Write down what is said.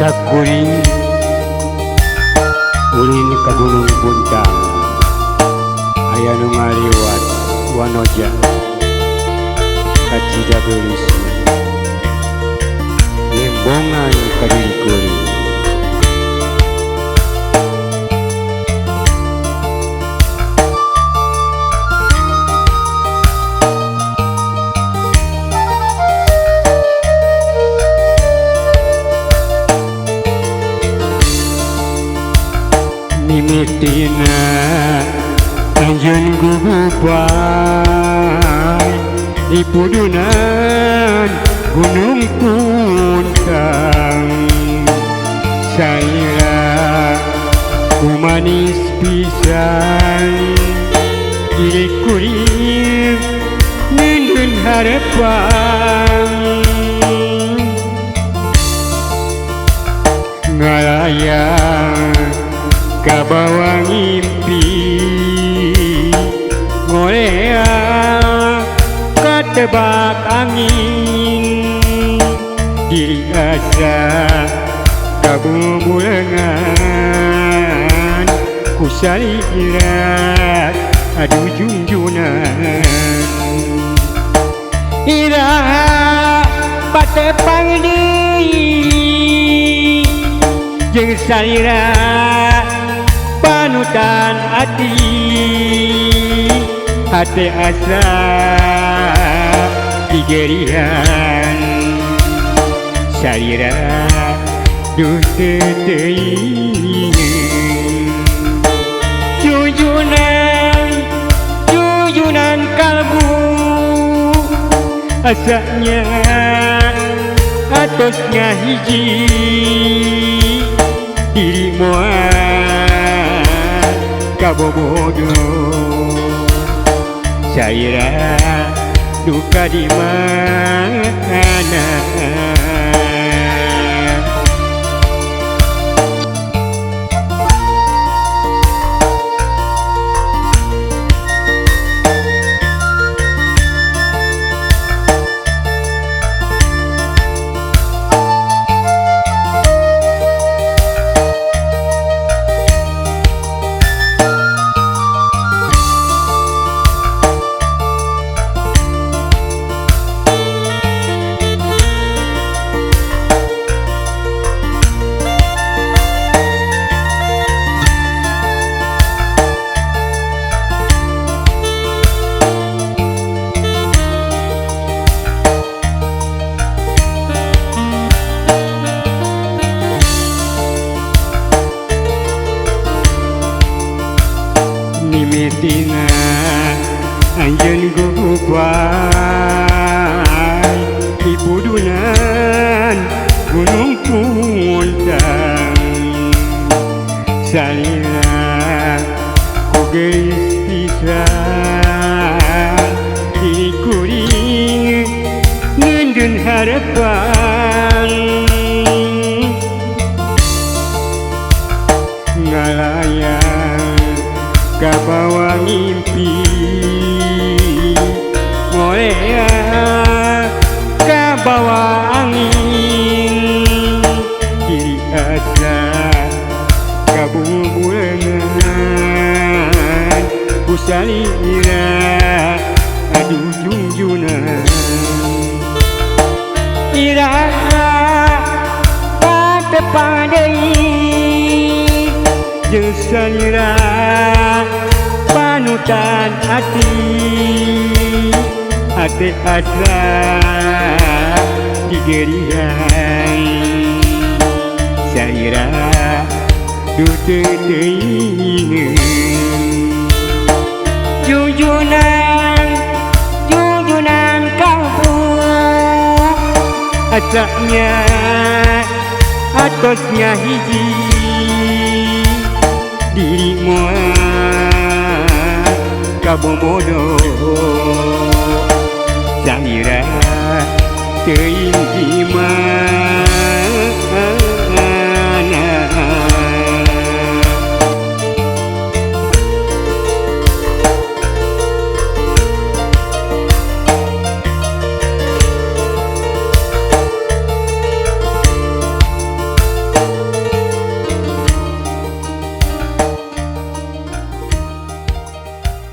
Sakuring ulin ka Gunung Puntang aya nu ngaliwat wanoja ka Cidagelis ngembongan ka diri kuring mimitina anjeun gugupai di pudunan Gunung Puntang saira kumanis pisan diri kuring nindun harapan ngalayang kabawa ngimpi ngolea katebak angin diri asa kabubulengan kusalirat adu junjunan iraha patepang deui jeung salira panutan hati hati asa digerihan salira duh teuing jujunan kalbu asanya atosnya hiji diri moal kabobodo saira duka di mana mimitina anjeun gugupai di pudunan Gunung Puntang salira kugelis pisan diri kuring ngeundeun harapan ngalayang kabawa ngimpi ngolea kabawa angin diri asa kabubulengan kusalira adu junjunan iraha patepang deui jeung salira panutan hati hati asa digerihan salira duh teuing jujunan kalbu asanya atosnya hiji diri moal kabobodo salira teuing di mana